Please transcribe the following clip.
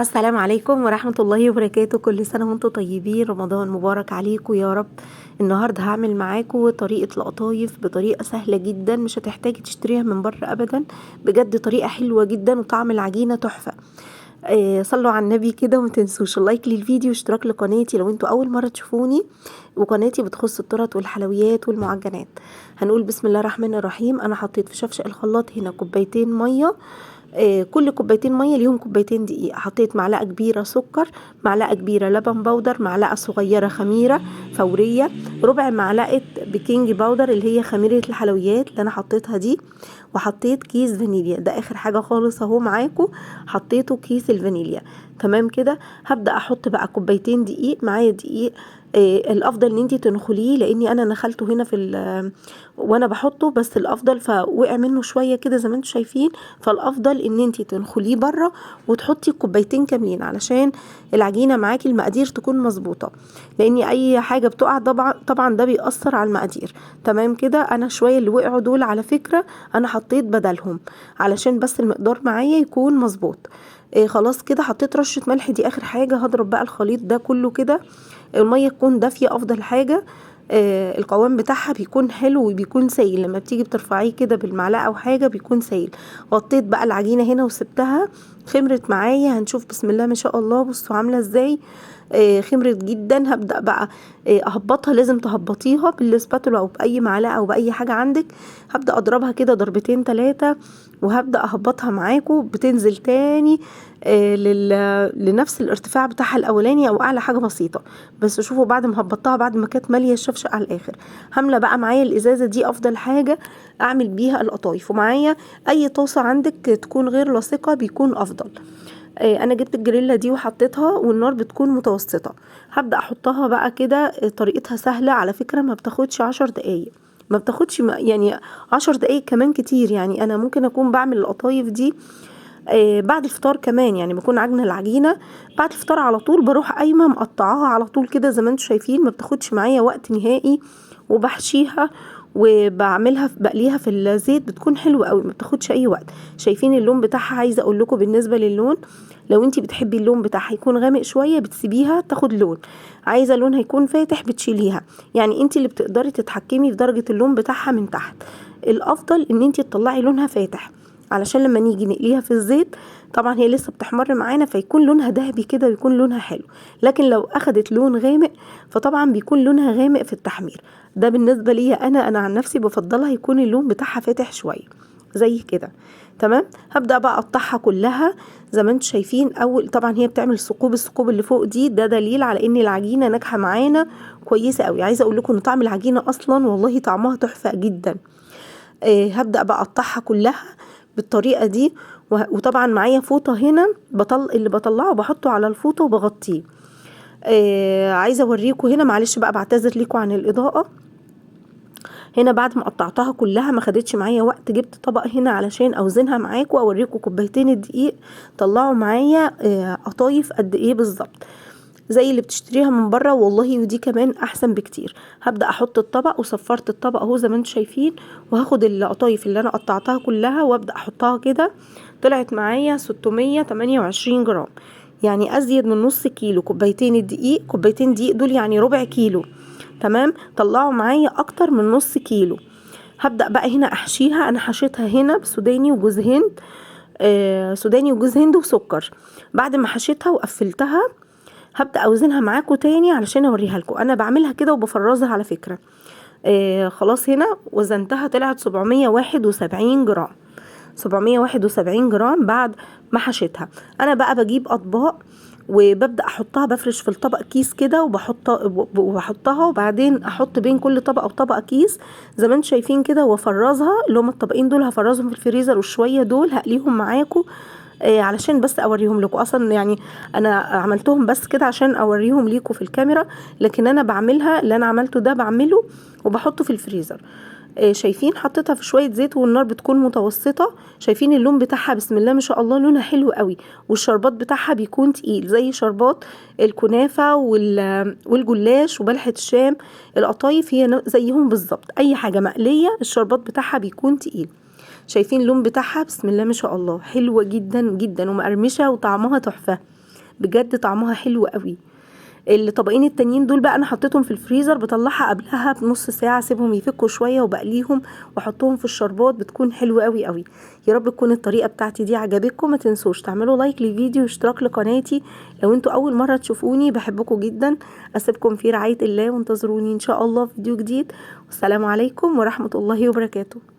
السلام عليكم ورحمة الله وبركاته. كل سنة وانتم طيبين، رمضان مبارك عليكم يا رب. النهاردة هعمل معاكم طريقة القطايف بطريقة سهلة جدا، مش هتحتاجي تشتريها من بره ابدا. بجد طريقة حلوة جدا وطعم العجينة تحفة. صلوا على النبي كده وما تنسوش اللايك للفيديو واشتراك لقناتي لو انتوا اول مرة تشوفوني. وقناتي بتخص التورت والحلويات والمعجنات. هنقول بسم الله الرحمن الرحيم. انا حطيت في شفشق الخلاط هنا كوبايتين مية. كل كوبايتين ميه ليهم كوبايتين دقيق. حطيت معلقه كبيره سكر، معلقه كبيره لبن بودر، معلقه صغيره خميره فوريه، ربع معلقه بيكنج باودر اللي هي خميره الحلويات اللي انا حطيتها دي، وحطيت كيس فانيليا. ده اخر حاجه خالص اهو معاكم، حطيته كيس الفانيليا. تمام كده. هبدا احط بقى كوبايتين دقيق. معايا دقيق الافضل ان انتي تنخليه، لاني انا نخلته هنا وانا بحطه، بس الافضل فوقع منه شويه كده زي ما انتم شايفين. فالافضل ان انتي تنخليه بره وتحطي كوبايتين كاملين علشان العجينه معاكي المقادير تكون مظبوطه، لاني اي حاجه بتقع طبعا ده بيأثر على المقادير. تمام كده. انا شويه اللي وقعوا دول على فكره انا حطيت بدلهم علشان بس المقدار معايا يكون مظبوط. خلاص كده حطيت رشه ملح، دي اخر حاجه. هضرب بقى الخليط ده كله كده. الميه تكون دافيه افضل حاجه. القوام بتاعها بيكون حلو وبيكون سايل، لما بتيجي بترفعيه كده بالمعلقه او حاجه بيكون سايل. غطيت بقى العجينه هنا وسبتها خمرت معايا. هنشوف بسم الله ما شاء الله. بصوا عامله ازاي. خمرت جدا. هبدا بقى اهبطها. لازم تهبطيها بالسباتولا او باي معلقه او باي حاجه عندك. هبدا اضربها كده ضربتين 3 وهبدا اهبطها معاكم. بتنزل تاني لنفس الارتفاع بتاعها الاولاني او اعلى حاجه بسيطه. بس شوفوا بعد ما هبطتها بعد ما كانت ماليه الشفشق على الاخر. هامله بقى معايا الازازه دي افضل حاجه اعمل بيها القطايف. ومعايا اي طاسه عندك تكون غير لاصقه بيكون افضل. انا جبت الجريلا دي وحطيتها والنار بتكون متوسطه. هبدا احطها بقى كده. طريقتها سهله على فكره، ما بتاخدش 10 دقايق. ما بتاخدش يعني 10 دقايق كمان كتير. يعني انا ممكن اكون بعمل القطايف دي بعد الفطار كمان. يعني بكون عجنه العجينه بعد الفطار على طول، بروح قايمه مقطعاها على طول كده زي ما انتم شايفين. ما بتاخدش معايا وقت نهائي. وبحشيها وبعملها بقليها في الزيت، بتكون حلوه قوي، ما بتاخدش اي وقت. شايفين اللون بتاعها؟ عايزه اقول لكم بالنسبه للون، لو انتي بتحبي اللون بتاعها يكون غامق شويه بتسيبيها تاخد لون. عايزه لونها يكون فاتح بتشيليها. يعني انتي اللي بتقدري تتحكمي في درجه اللون بتاعها من تحت. الافضل ان انتي تطلعي لونها فاتح علشان لما نيجي نقليها في الزيت طبعا هي لسه بتحمر معانا فيكون لونها ذهبي كده ويكون لونها حلو. لكن لو اخدت لون غامق فطبعا بيكون لونها غامق في التحمير. ده بالنسبه لي انا عن نفسي بفضلها يكون اللون بتاعها فاتح شويه زي كده. تمام. هبدا بقى اقطعها كلها زي ما انتم شايفين. اول طبعا هي بتعمل ثقوب، الثقوب اللي فوق دي ده دليل على ان العجينه ناجحه معانا كويسه قوي. عايزه اقول لكم ان طعم العجينه اصلا والله طعمها تحفه جدا. هبدا بقى اقطعها كلها بالطريقه دي. وطبعا معايا فوطه هنا اللي بطلعه بحطه على الفوطه وبغطيه. عايزه اوريكم هنا، معلش بقى بعتذر لكم عن الاضاءه. هنا بعد ما قطعتها كلها ما خدتش معايا وقت، جبت طبق هنا علشان اوزنها معاكم واوريكم كوبايتين الدقيق طلعوا معايا قطايف قد ايه بالظبط، زي اللي بتشتريها من بره والله، ودي كمان احسن بكتير. هبدا احط الطبق وصفرت الطبق اهو زي ما انتم شايفين. وهاخد القطايف اللي انا قطعتها كلها وابدا احطها كده. طلعت معايا 628 جرام، يعني ازيد من نص كيلو. كوبايتين الدقيق، كوبايتين دقيق دول يعني ربع كيلو. تمام. طلعوا معايا اكتر من نص كيلو. هبدا بقى هنا احشيها. انا حشيتها هنا بسوداني وجوز هند. سوداني وجوز هند وسكر. بعد ما حشيتها وقفلتها هبدا اوزنها معاكم تاني علشان اوريها لكم. انا بعملها كده وبفرزها على فكره. خلاص هنا وزنتها طلعت 771 جرام. 771 جرام بعد ما حشيتها. انا بقى بجيب اطباق وببدا احطها، بفرش في الطبق كيس كده وبحطها وبعدين احط بين كل طبقه وطبقه كيس زي ما انتم شايفين كده وافرزها. اللي هم الطبقين دول هفرزهم في الفريزر، وشويه دول هقليهم معاكم علشان بس اوريهم لكم. اصلا يعني انا عملتهم بس كده عشان اوريهم ليكم في الكاميرا، لكن انا بعملها اللي انا عملته ده بعمله وبحطه في الفريزر. شايفين حطيتها في شويه زيت والنار بتكون متوسطه. شايفين اللون بتاعها بسم الله ما شاء الله لونها حلو قوي. والشربات بتاعها بيكون تقيل زي شربات الكنافه والجلاش وبلحه الشام. القطايف هي زيهم بالظبط، اي حاجه مقليه الشربات بتاعها بيكون تقيل. شايفين اللون بتاعها بسم الله ما شاء الله حلوه جدا جدا ومقرمشه وطعمها تحفه. بجد طعمها حلو قوي. الطبقين التانيين دول بقى انا حطيتهم في الفريزر، بطلعها قبلها بنص ساعه، اسيبهم يفكوا شويه وبقليهم واحطهم في الشربات، بتكون حلوه قوي قوي. يا رب تكون الطريقه بتاعتي دي عجبتكم. ما تنسوش تعملوا لايك للفيديو واشتراك لقناتي لو انتوا اول مره تشوفوني. بحبكم جدا. اسيبكم في رعايه الله وانتظروني ان شاء الله في فيديو جديد. والسلام عليكم ورحمه الله وبركاته.